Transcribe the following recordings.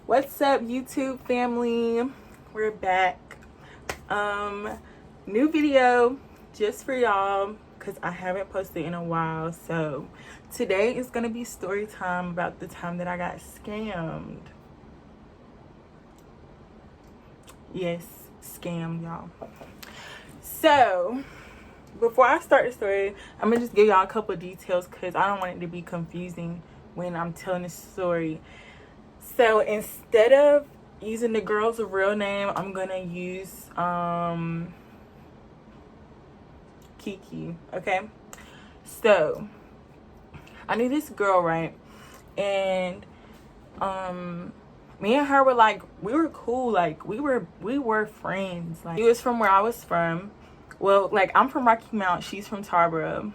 What's up, YouTube family? We're back. New video just for y'all because I haven't posted in a while. So today is gonna be story time about the time that I got scammed. Yes, scammed, y'all. So before I start the story, I'm gonna just give y'all a couple of details because I don't want it to be confusing when I'm telling the story. So instead of using the girl's real name, I'm gonna use Kiki. Okay, so I knew this girl, right? And me and her were like, we were cool, like we were friends. Like, she was from where I was from. Well, like, I'm from Rocky Mount, she's from Tarboro.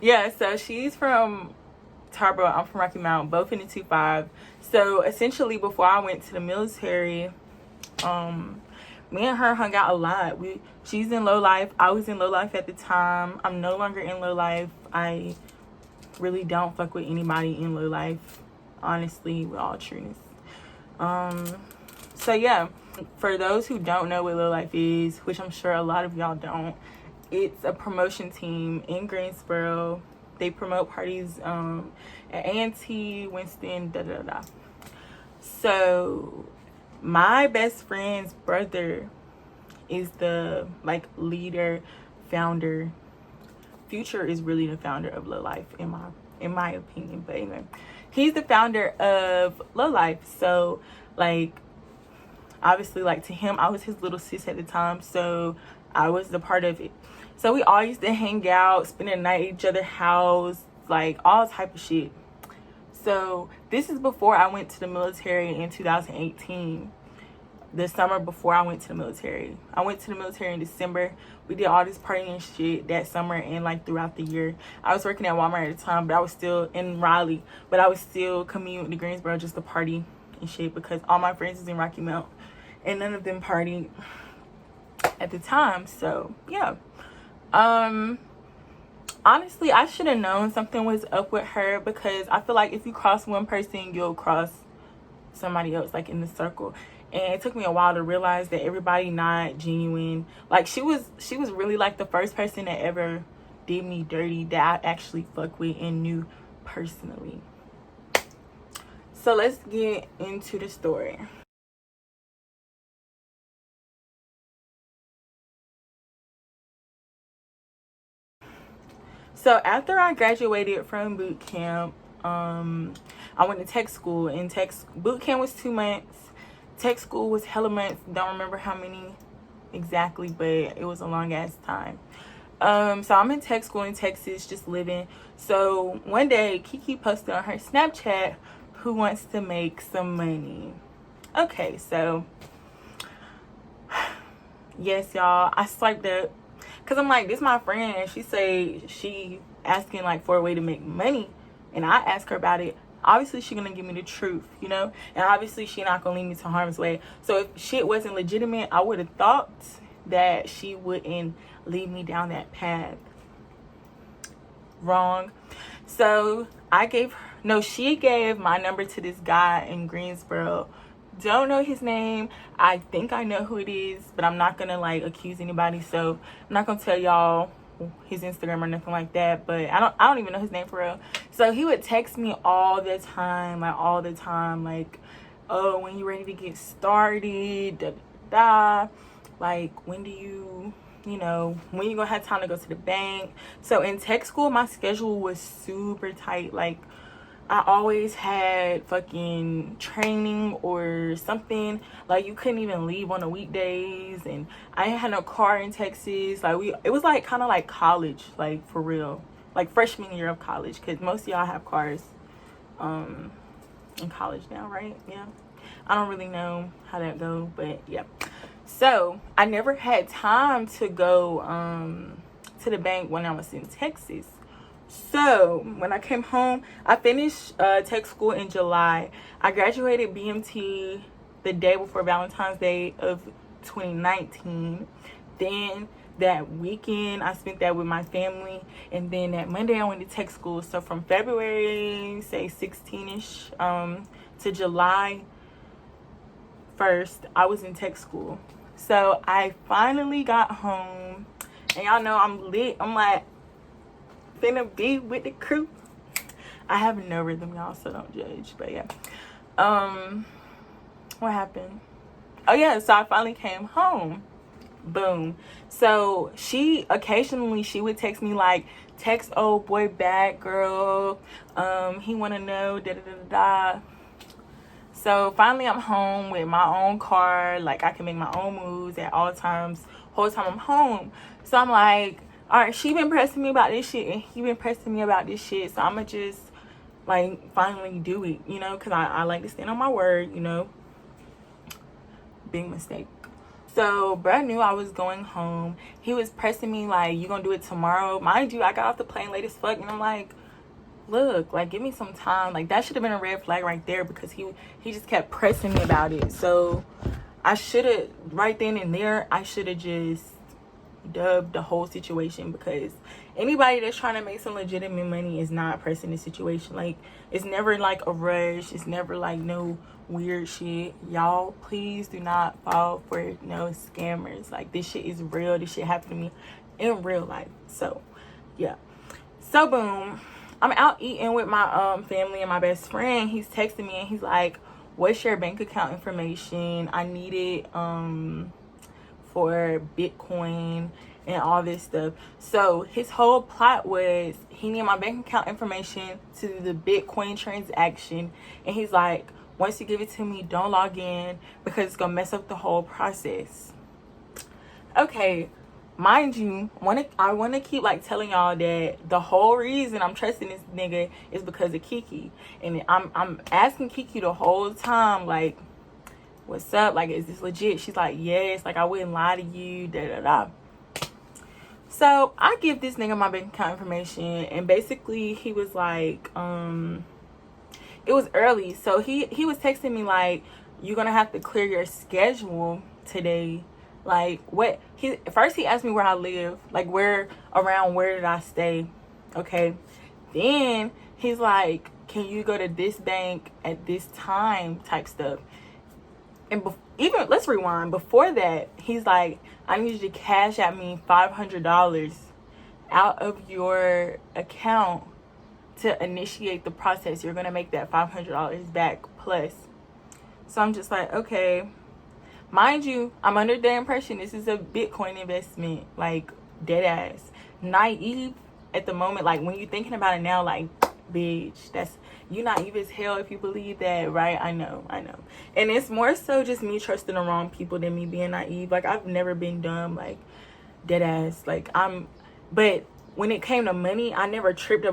Yeah, so she's from Tarboro, I'm from Rocky Mount, both in the 2-5. So essentially, before I went to the military, me and her hung out a lot. She's in Lowlife, I was in Lowlife at the time. I'm no longer in Lowlife. I really don't fuck with anybody in Lowlife, honestly, with all trueness. So yeah, for those who don't know what Lowlife is, which I'm sure a lot of y'all don't, it's a promotion team in Greensboro. They promote parties at A&T, Winston, da-da-da. So my best friend's brother is the leader, founder. Future is really the founder of Lowlife in my opinion. But anyway, he's the founder of Lowlife. So obviously, to him, I was his little sis at the time, so I was the part of it. So we all used to hang out, spend the night at each other's house, all type of shit. So this is before I went to the military in 2018. The summer before I went to the military. I went to the military in December. We did all this partying and shit that summer and throughout the year. I was working at Walmart at the time, but I was still in Raleigh. But I was still commuting to Greensboro just to party and shit because all my friends was in Rocky Mount and none of them partied at the time. So yeah. Honestly, I should have known something was up with her because I feel like if you cross one person, you'll cross somebody else in the circle. And it took me a while to realize that everybody not genuine. She was really the first person that ever did me dirty that I actually fuck with and knew personally. So let's get into the story. So after I graduated from boot camp, I went to tech school, and boot camp was 2 months. Tech school was hella months. Don't remember how many exactly, but it was a long ass time. So I'm in tech school in Texas, just living. So one day, Kiki posted on her Snapchat, "Who wants to make some money?" Okay, so yes, y'all, I swiped up. Cause I'm like, this my friend, and she say she asking for a way to make money, and I ask her about it. Obviously, she gonna give me the truth, you know, and obviously she not gonna lead me to harm's way. So if shit wasn't legitimate, I would have thought that she wouldn't lead me down that path. Wrong. So she gave my number to this guy in Greensboro. Don't know his name. I think I know who it is, but I'm not gonna accuse anybody, so I'm not gonna tell y'all his Instagram or nothing like that. But I don't even know his name for real. So he would text me all the time, oh, when you ready to get started, da da da, when do you when you gonna have time to go to the bank. So in tech school, my schedule was super tight. I always had fucking training or something. You couldn't even leave on the weekdays, and I ain't had no car in Texas. It was kind of like college, for real, freshman year of college, because most of y'all have cars in college now, right? Yeah, I don't really know how that go, but yeah. So I never had time to go to the bank when I was in Texas. So when I came home, I finished tech school in July. I graduated BMT the day before Valentine's Day of 2019. Then that weekend, I spent that with my family. And then that Monday, I went to tech school. So from February, say 16-ish, to July 1st, I was in tech school. So I finally got home, and y'all know I'm lit. I'm like, finna be with the crew. I have no rhythm, y'all, so don't judge. But yeah, what happened? Oh yeah, so I finally came home. Boom. So she would text me like, text old boy back, girl. He wanna know da da da da. So finally I'm home with my own car. Like, I can make my own moves at all times, whole time I'm home. So I'm like, all right, she been pressing me about this shit, and he been pressing me about this shit. So I'ma just like finally do it, you know, because I like to stand on my word, you know. Big mistake. So bruh knew I was going home. He was pressing me like, you gonna do it tomorrow? Mind you, I got off the plane late as fuck, and I'm like, look, like, give me some time. Like, that should have been a red flag right there, because he just kept pressing me about it. So I should have, right then and there, I should have just dubbed the whole situation, because anybody that's trying to make some legitimate money is not pressing the situation. Like, it's never like a rush. It's never like no weird shit. Y'all, please do not fall for no scammers. Like, this shit is real. This shit happened to me in real life. So yeah. So boom, I'm out eating with my family and my best friend. He's texting me and he's like, what's your bank account information? I need it for Bitcoin and all this stuff. So his whole plot was, he needed my bank account information to the Bitcoin transaction, and he's like, once you give it to me, don't log in, because it's gonna mess up the whole process. Okay, mind you, I want to keep like telling y'all that the whole reason I'm trusting this nigga is because of Kiki. And I'm asking Kiki the whole time, like, what's up? Like, is this legit? She's like, yes. Like, I wouldn't lie to you, da da da. So I give this nigga my bank account information, and basically he was like, it was early, so he was texting me like, you're gonna have to clear your schedule today. Like, what? First he asked me where I live, like, where did I stay? Okay, then he's like, can you go to this bank at this time, type stuff. And even, let's rewind, before that, he's like, I need you to cash at me $500 out of your account to initiate the process. You're gonna make that $500 back plus. So I'm just like, okay. Mind you, I'm under the impression this is a Bitcoin investment, like, dead ass. Naive at the moment. Like, when you're thinking about it now, like, bitch, you naive as hell if you believe that, right? I know. And it's more so just me trusting the wrong people than me being naive. Like, I've never been dumb, like, dead ass. Like, but when it came to money, I never tripped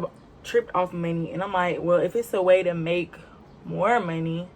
off money. And I'm like, well, if it's a way to make more money,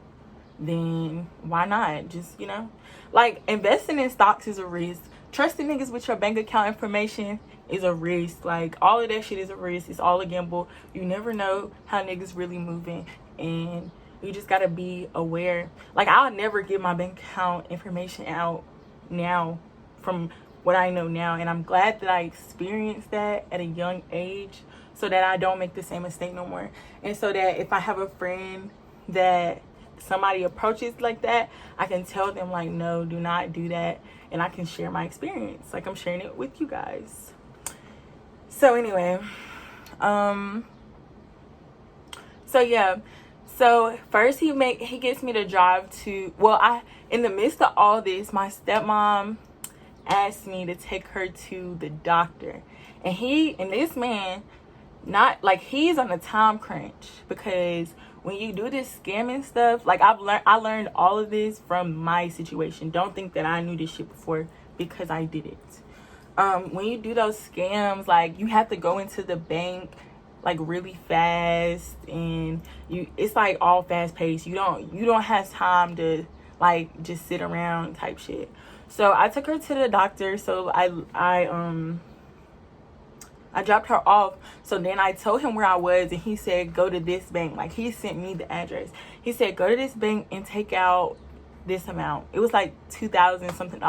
then why not? Just, you know, like, investing in stocks is a risk. Trusting niggas with your bank account information is a risk. Like, all of that shit is a risk. It's all a gamble. You never know how niggas really moving, and you just gotta be aware. Like, I'll never give my bank account information out now, from what I know now, and I'm glad that I experienced that at a young age, so that I don't make the same mistake no more. And so that if I have a friend that somebody approaches like that, I can tell them, like, no, do not do that, and I can share my experience like I'm sharing it with you guys. So anyway, so yeah, so first he gets me to drive to, well, in the midst of all this, my stepmom asked me to take her to the doctor, and this man, not like, he's on a time crunch, because when you do this scamming stuff, like, I learned all of this from my situation. Don't think that I knew this shit before, because I did it. When you do those scams, like, you have to go into the bank like really fast, and it's like all fast paced. You don't have time to like just sit around type shit. So I took her to the doctor. So I dropped her off. So then I told him where I was, and he said, go to this bank. Like, he sent me the address. He said, go to this bank and take out this amount. It was like $2,000 something.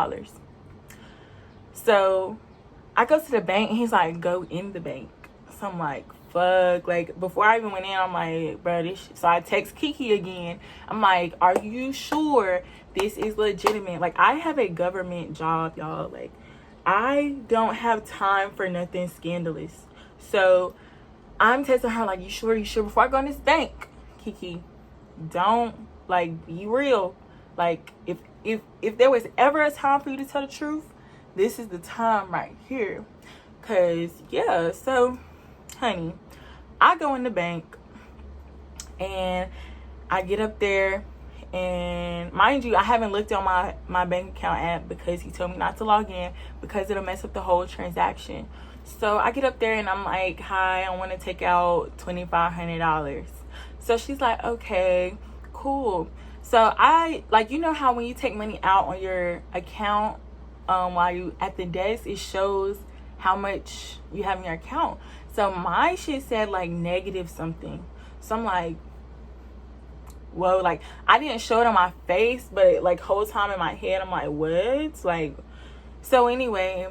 So I go to the bank, and he's like, go in the bank. So I'm like, fuck? Like, before I even went in, I'm like, bro, this shit. So I text Kiki again. I'm like, are you sure this is legitimate? Like, I have a government job, y'all. Like, I don't have time for nothing scandalous. So I'm texting her like, you sure? Before I go in this bank, Kiki, don't, like, be real. Like, if there was ever a time for you to tell the truth, this is the time right here. Cause yeah, so honey, I go in the bank and I get up there, and mind you, I haven't looked on my bank account app because he told me not to log in because it'll mess up the whole transaction. So I get up there and I'm like, hi, I want to take out $2,500. So she's like, okay, cool. So I, like, you know how when you take money out on your account, while you at the desk, it shows how much you have in your account. So my shit said like negative something. So I'm like, whoa, like, I didn't show it on my face, but like whole time in my head I'm like, what? Like, so anyway,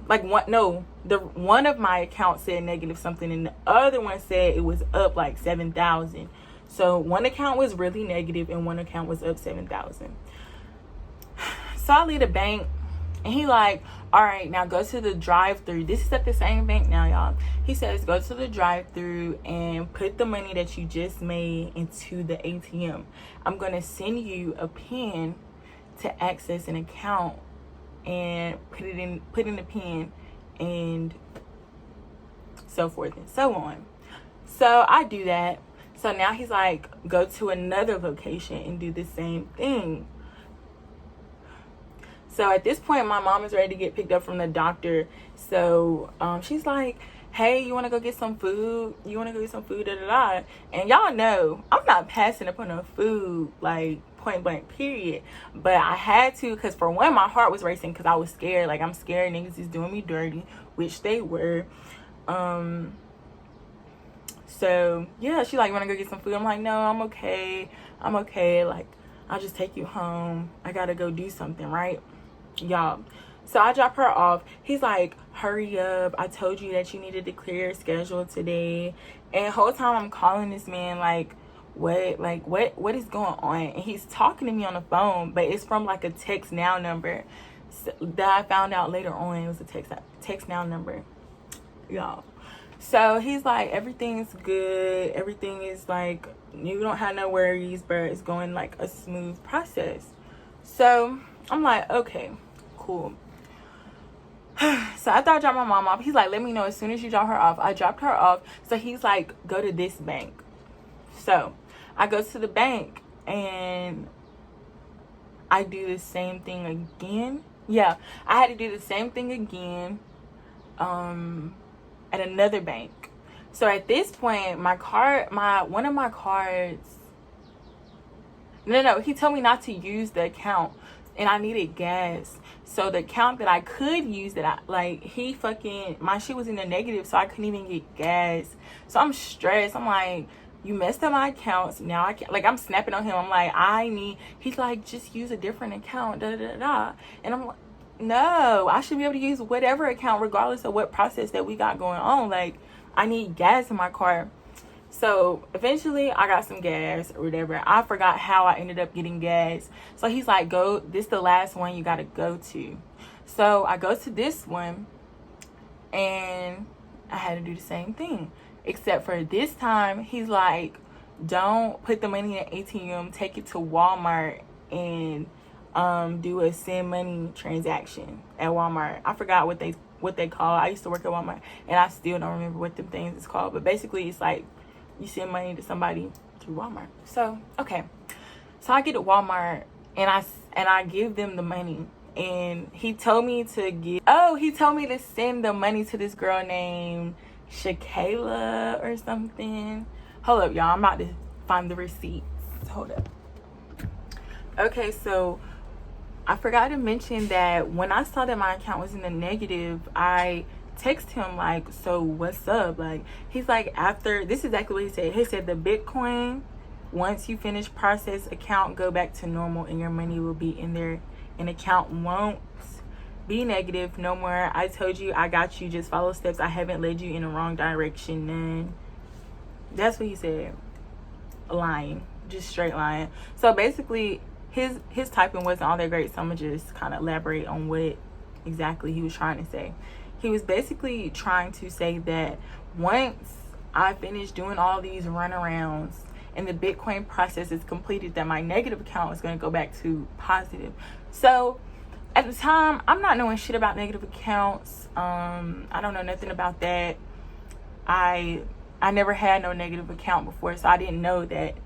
like, one of my accounts said negative something, and the other one said it was up like 7,000. So one account was really negative and one account was up 7,000. So I leave the bank, and he like, all right, now go to the drive-thru. This is at the same bank now, y'all. He says, go to the drive-thru and put the money that you just made into the ATM. I'm going to send you a pin to access an account and put in the pin, and so forth and so on. So I do that. So now he's like, go to another location and do the same thing. So at this point, my mom is ready to get picked up from the doctor. So she's like, hey, you want to go get some food? Da, da, da. And y'all know, I'm not passing up on no food, like, point blank, period. But I had to, because for one, my heart was racing because I was scared. Like, I'm scared niggas is doing me dirty, which they were. So, yeah, she like, want to go get some food? I'm like, no, I'm okay. Like, I'll just take you home. I got to go do something, right? Y'all. So I drop her off. He's like, hurry up. I told you that you needed to clear your schedule today. And the whole time I'm calling this man, like, what is going on? And he's talking to me on the phone, but it's from like a text now number that I found out later on. It was a text now number, y'all. So he's like, everything's good. Everything is like, you don't have no worries, but it's going like a smooth process. So I'm like, okay, cool. So after I dropped my mom off, he's like, let me know as soon as you drop her off. I dropped her off. So he's like, go to this bank. So I go to the bank and I do the same thing again. Yeah, I had to do the same thing again at another bank. So at this point, one of my cards, no, he told me not to use the account, and I needed gas. So the account that I could use, my shit was in the negative, so I couldn't even get gas. So I'm stressed. I'm like, you messed up my accounts. Now I can't, like, I'm snapping on him. I'm like, he's like, just use a different account, da da da da. And I'm like, no, I should be able to use whatever account regardless of what process that we got going on. Like, I need gas in my car. So eventually I got some gas or whatever. I forgot how I ended up getting gas. So he's like, this is the last one you got to go to. So I go to this one and I had to do the same thing. Except for this time, he's like, don't put the money in the ATM, take it to Walmart and do a send money transaction at Walmart. I forgot what they call. I used to work at Walmart and I still don't remember what them things is called. But basically it's like you send money to somebody through Walmart. So okay. So I get to Walmart and I give them the money. And he told me to send the money to this girl named Shakayla or something. Hold up, y'all. I'm about to find the receipts. Hold up. Okay, so I forgot to mention that when I saw that my account was in the negative, I text him like, so what's up? Like, he's like, this is exactly what he said. He said the Bitcoin, once you finish process, account go back to normal and your money will be in there, and account won't. Be negative no more. I told you, I got you. Just follow steps. I haven't led you in the wrong direction. And that's what he said. Lying, just straight lying. So basically his typing wasn't all that great, so I'm gonna just kind of elaborate on what exactly he was trying to say. He was basically trying to say that once I finish doing all these runarounds and the Bitcoin process is completed, that my negative account is going to go back to positive. So at the time, I'm not knowing shit about negative accounts. I don't know nothing about that. I never had no negative account before, so I didn't know that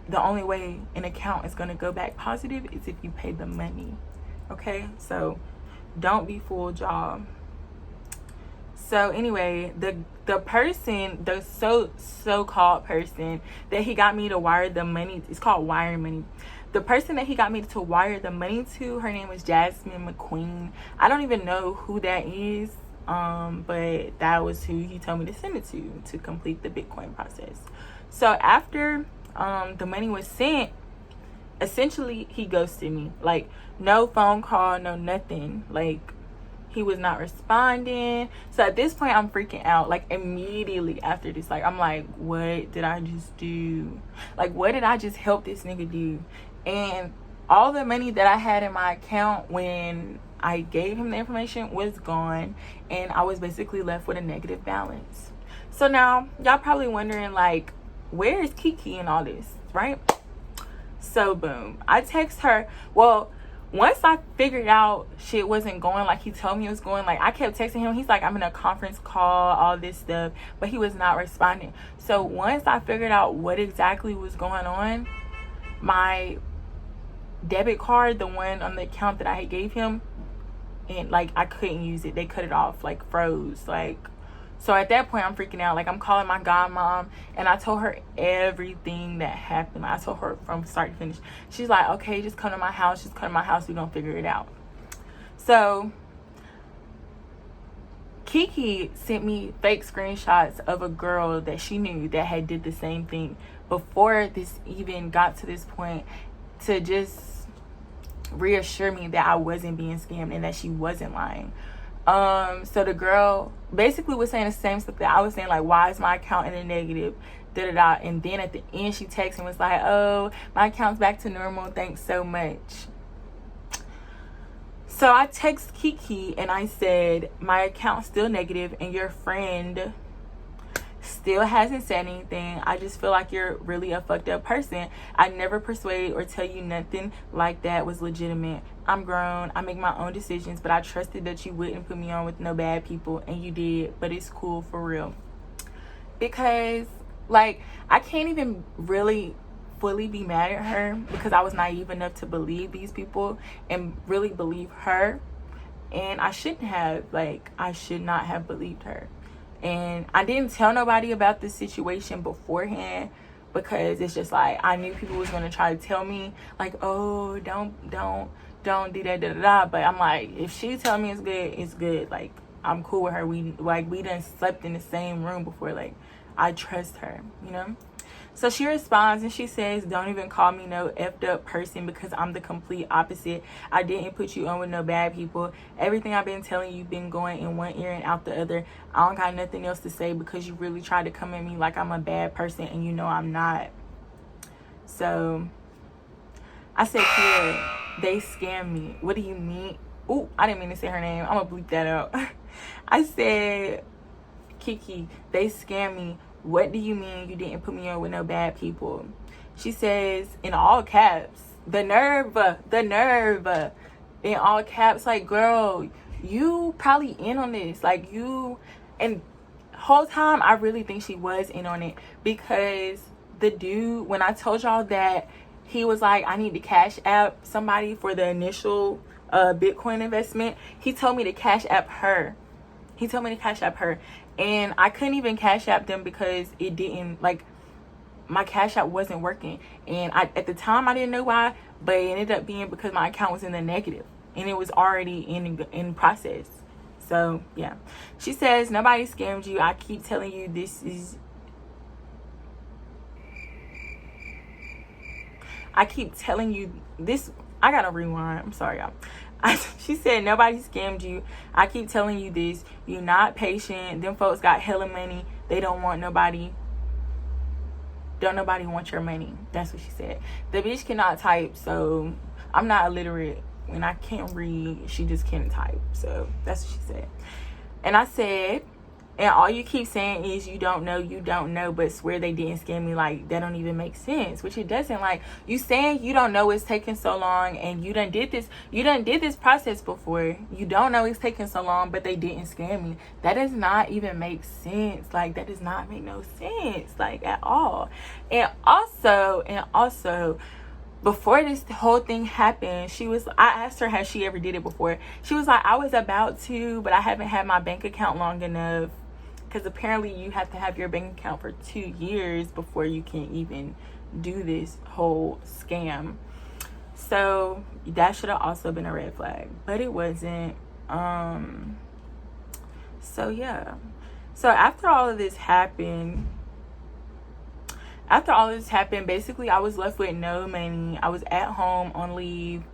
the only way an account is going to go back positive is if you pay the money. Okay, so don't be fooled, y'all. So anyway, the person, the so-called person that he got me to wire the money, it's called wire money. The person that he got me to wire the money to, her name was Jasmine McQueen. I don't even know who that is, but that was who he told me to send it to complete the Bitcoin process. So after the money was sent, essentially he ghosted me. Like, no phone call, no nothing. Like, he was not responding. So at this point, I'm freaking out. Like, immediately after this, like, I'm like, what did I just do? Like, what did I just help this nigga do? And all the money that I had in my account when I gave him the information was gone, and I was basically left with a negative balance. So now y'all probably wondering, like, where is Kiki in all this, right? So boom, I text her. Well, once I figured out shit wasn't going like he told me it was going, like, I kept texting him. He's like, I'm in a conference call, all this stuff, but he was not responding. So once I figured out what exactly was going on, my debit card, the one on the account that I had gave him, and like, I couldn't use it. They cut it off, like, froze. Like, so at that point, I'm freaking out. Like, I'm calling my godmom, and I told her everything that happened. I told her from start to finish. She's like, okay, just come to my house. Just come to my house. We're going to figure it out. So Kiki sent me fake screenshots of a girl that she knew that had did the same thing before this even got to this point, to just reassure me that I wasn't being scammed and that she wasn't lying. So the girl basically was saying the same stuff that I was saying, like, why is my account in the negative, da-da-da. And then at the end, she texted and was like, oh, my account's back to normal, thanks so much. So I text Kiki and I said, my account's still negative and your friend still hasn't said anything. I just feel like you're really a fucked up person. I never persuade or tell you nothing like that was legitimate. I'm grown. I make my own decisions, but I trusted that you wouldn't put me on with no bad people, and you did. But it's cool, for real. Because, like, I can't even really fully be mad at her, because I was naive enough to believe these people and really believe her. And I shouldn't have. Like, I should not have believed her. And I didn't tell nobody about this situation beforehand, because it's just like, I knew people was going to try to tell me, like, oh, don't do that, da-da-da. But I'm like, if she tell me it's good, it's good. Like, I'm cool with her. We done slept in the same room before. Like, I trust her, you know? So she responds and she says, don't even call me no effed up person, because I'm the complete opposite. I didn't put you on with no bad people. Everything I've been telling you been going in one ear and out the other. I don't got nothing else to say, because you really tried to come at me like I'm a bad person, and you know I'm not. So I said, kid, they scammed me. What do you mean? Ooh, I didn't mean to say her name. I'm gonna bleep that out. I said, Kiki, they scammed me. What do you mean you didn't put me on with no bad people? She says, in all caps, the nerve, in all caps, like, girl, you probably in on this. Like, you, and whole time, I really think she was in on it, because the dude, when I told y'all that he was like, I need to cash app somebody for the initial Bitcoin investment, he told me to cash app her. And I couldn't even cash app them, because it didn't, like, my cash app wasn't working. And at the time, I didn't know why, but it ended up being because my account was in the negative and it was already in process. So yeah, she says, nobody scammed you. I keep telling you this. I gotta rewind. I'm sorry, y'all. She said, nobody scammed you. I keep telling you this. You're not patient. Them folks got hella money. They don't want nobody. Don't nobody want your money. That's what she said. The bitch cannot type, so I'm not illiterate. When I can't read, she just can't type. So that's what she said. And I said, and all you keep saying is you don't know, but swear they didn't scam me. Like, that don't even make sense, which it doesn't. Like, you saying you don't know it's taking so long, and you done did this process before. You don't know it's taking so long, but they didn't scam me. That does not even make sense. Like, that does not make no sense, like, at all. And also before this whole thing happened, I asked her, has she ever did it before? She was like, I was about to, but I haven't had my bank account long enough. Because apparently you have to have your bank account for 2 years before you can even do this whole scam. So that should have also been a red flag, but it wasn't. So yeah. So after all of this happened, basically I was left with no money. I was at home on leave.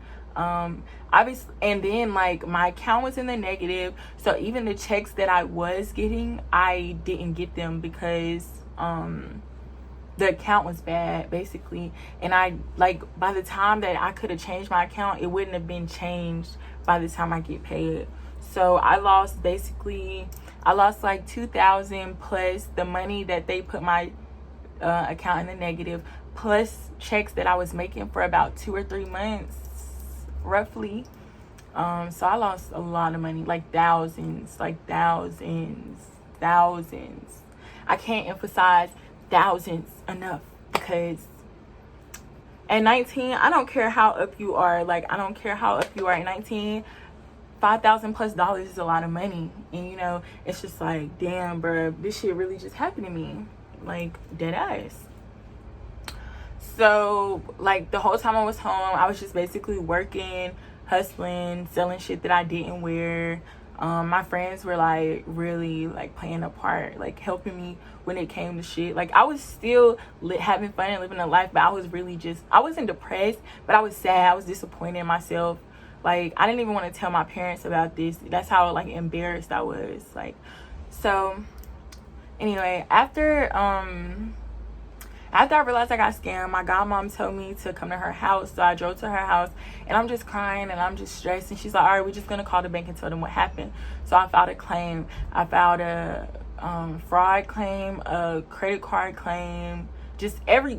Obviously, and then like my account was in the negative, so even the checks that I was getting, I didn't get them because the account was bad, basically. And I, like, by the time that I could have changed my account, it wouldn't have been changed by the time I get paid. So I lost like 2,000 plus the money that they put my account in the negative, plus checks that I was making for about 2 or 3 months roughly. So I lost a lot of money, like thousands. I can't emphasize thousands enough, because at 19, I don't care how up you are. Like, I don't care how up you are at 19. $5,000 plus is a lot of money. And you know, it's just like, damn, bro, this shit really just happened to me. Like, dead ass. So like the whole time I was home, I was just basically working, hustling, selling shit that I didn't wear. My friends were like really like playing a part, like helping me when it came to shit. Like, I was still having fun and living a life, but I was really I wasn't depressed, but I was sad. I was disappointed in myself. Like, I didn't even want to tell my parents about this. That's how like embarrassed I was. Like, so anyway, after I realized I got scammed, my godmom told me to come to her house. So I drove to her house, and I'm just crying and I'm just stressed. And she's like, all right, we're just going to call the bank and tell them what happened. So I filed a claim. I filed a fraud claim, a credit card claim, just every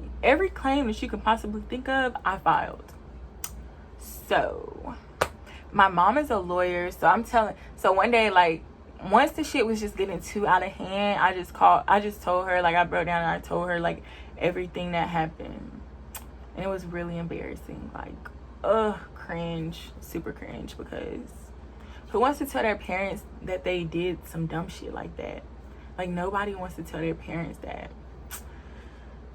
claim that you can possibly think of, I filed. So my mom is a lawyer. So one day, like, once the shit was just getting too out of hand, I just told her, like, I broke down and I told her, like, everything that happened. And it was really embarrassing. Like, cringe, super cringe, because who wants to tell their parents that they did some dumb shit like that? Like, nobody wants to tell their parents that.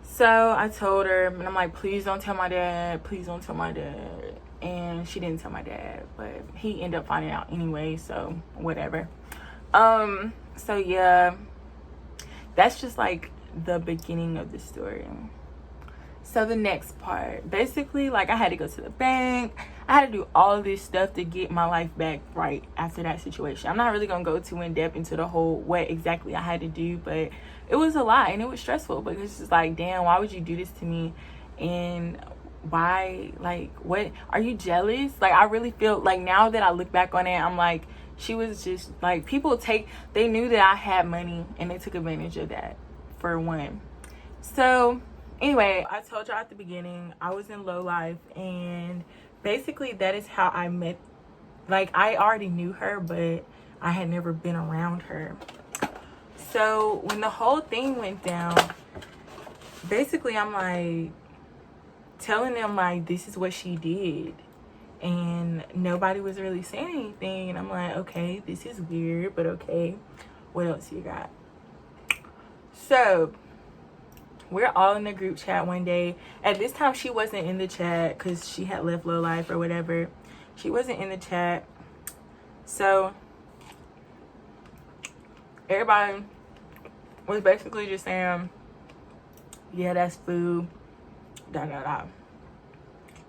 So I told her, and I'm like, please don't tell my dad. Please don't tell my dad. And she didn't tell my dad, but he ended up finding out anyway, so whatever. So yeah, that's just like the beginning of the story. So the next part, basically, like, I had to go to the bank. I had to do all of this stuff to get my life back right after that situation. I'm not really gonna go too in depth into the whole what exactly I had to do, but it was a lot and it was stressful, because it's like, damn, why would you do this to me? And why? Like, what, are you jealous? Like, I really feel like, now that I look back on it, I'm like, she was just like, they knew that I had money and they took advantage of that, for one. So anyway, I told y'all at the beginning, I was in Lowlife, and basically that is how I met. Like, I already knew her, but I had never been around her. So when the whole thing went down, basically I'm like telling them, like, this is what she did, and nobody was really saying anything. And I'm like, okay, this is weird, but okay, what else you got? So we're all in the group chat one day. At this time, she wasn't in the chat because she had left Lowlife or whatever. She wasn't in the chat. So everybody was basically just saying, yeah, that's food, da da da.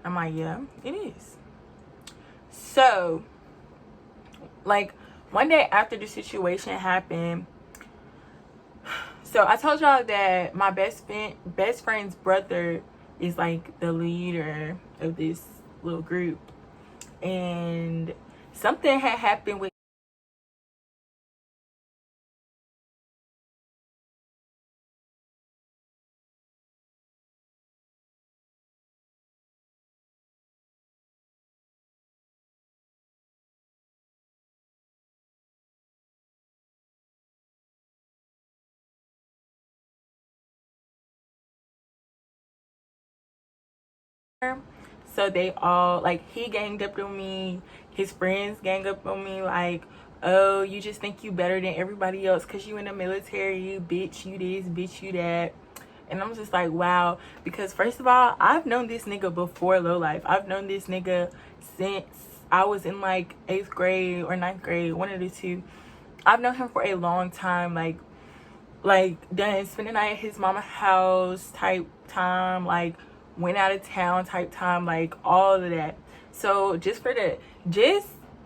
I'm like, yeah, it is. So like one day after the situation happened, so I told y'all that my best friend's brother is like the leader of this little group, and something had happened with her. So they all like, he ganged up on me, his friends gang up on me like, oh, you just think you better than everybody else because you in the military, bitch, you this, bitch, you that. And I'm just like, wow. Because first of all, I've known this nigga before Lowlife. I've known this nigga since I was in like 8th grade or 9th grade, one of the two. I've known him for a long time, like done spending the night at his mama's house type time, like went out of town type time, like all of that. So just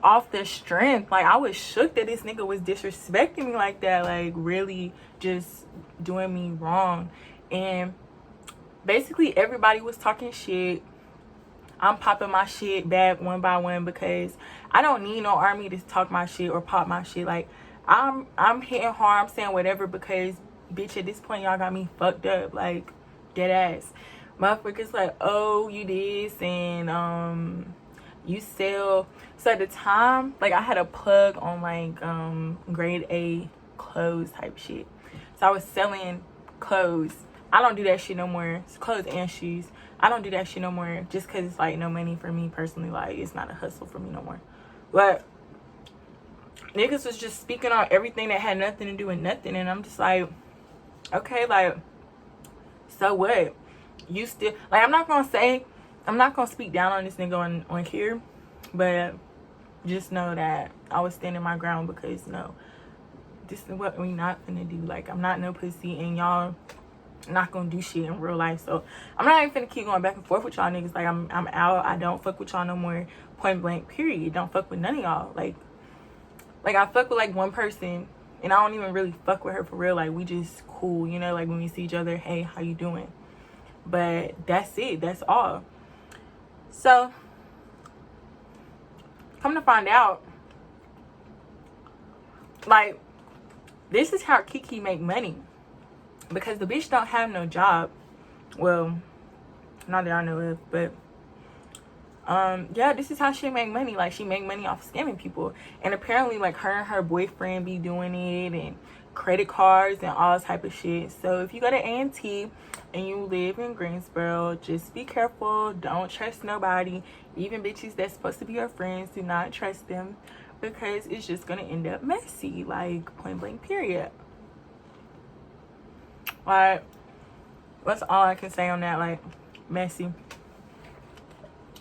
off the strength, like I was shook that this nigga was disrespecting me like that, like really just doing me wrong. And basically everybody was talking shit. I'm popping my shit back one by one because I don't need no army to talk my shit or pop my shit. Like I'm hitting hard, I'm saying whatever because bitch, at this point y'all got me fucked up, like dead ass. Motherfuckers like, oh, you this and you sell. So at the time, like I had a plug on like grade A clothes type shit. So I was selling clothes. I don't do that shit no more. It's clothes and shoes. I don't do that shit no more just because it's like no money for me personally. Like it's not a hustle for me no more. But niggas was just speaking on everything that had nothing to do with nothing. And I'm just like, okay, like, so what? You still, like, I'm not going to speak down on this nigga on here. But just know that I was standing my ground because, no, this is what we not gonna do. Like, I'm not no pussy and y'all not gonna do shit in real life. So I'm not even finna keep going back and forth with y'all niggas. Like I'm out. I don't fuck with y'all no more. Point blank, period. Don't fuck with none of y'all. Like I fuck with like one person and I don't even really fuck with her for real. Like we just cool, you know, like when we see each other, hey, how you doing? But that's it. That's all. So come to find out, like this is how Kiki make money. Because the bitch don't have no job. Well, not that I know of, but yeah, this is how she make money. Like she make money off of scamming people. And apparently like her and her boyfriend be doing it and credit cards and all type of shit. So if you go to A&T and you live in Greensboro, just be careful. Don't trust nobody. Even bitches that's supposed to be your friends, do not trust them because it's just gonna end up messy. Like point blank, period. Like that's all I can say on that. Like messy.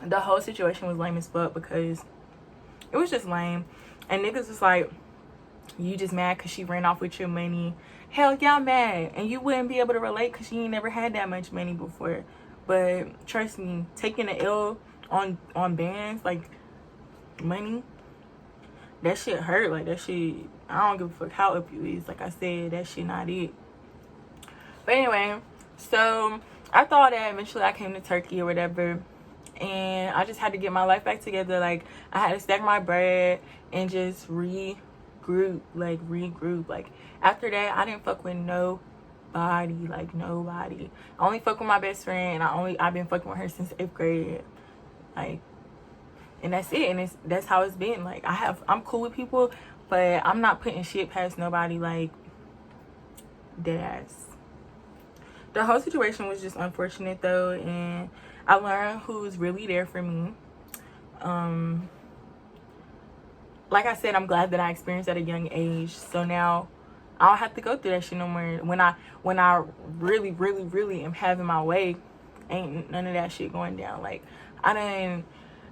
The whole situation was lame as fuck because it was just lame. And niggas was like, you just mad because she ran off with your money. Hell yeah, I'm mad. And you wouldn't be able to relate because you ain't never had that much money before. But trust me, taking the L on bands, like money, that shit hurt. Like that shit, I don't give a fuck how up you is. Like I said, that shit not it. But anyway, so after all that, eventually I came to Turkey or whatever. And I just had to get my life back together. Like I had to stack my bread and just regroup. Like after that, I didn't fuck with nobody. Like nobody. I only fuck with my best friend. And I've been fucking with her since 8th grade. Like, and that's it. And that's how it's been. Like I'm cool with people, but I'm not putting shit past nobody. Like dead ass. The whole situation was just unfortunate though, and I learned who's really there for me. Like I said, I'm glad that I experienced at a young age. So now I don't have to go through that shit no more. When I really am having my way, ain't none of that shit going down. Like I done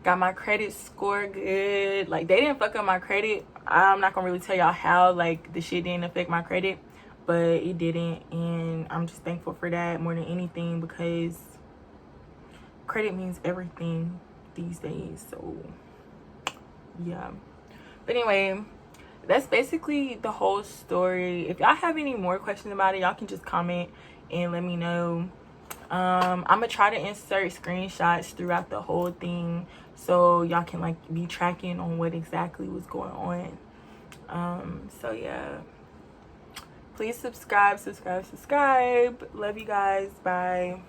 got my credit score good. Like they didn't fuck up my credit. I'm not gonna really tell y'all how. Like the shit didn't affect my credit, but it didn't, and I'm just thankful for that more than anything because credit means everything these days. So yeah. But anyway, that's basically the whole story. If y'all have any more questions about it, y'all can just comment and let me know. I'm gonna try to insert screenshots throughout the whole thing so y'all can like be tracking on what exactly was going on. So yeah, please subscribe. Love you guys. Bye.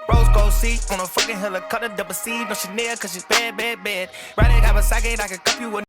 Rose gold seat on a fucking helicopter, double C, no Chanel, cause she's bad, bad, bad. Riding Kawasaki, I can cup you with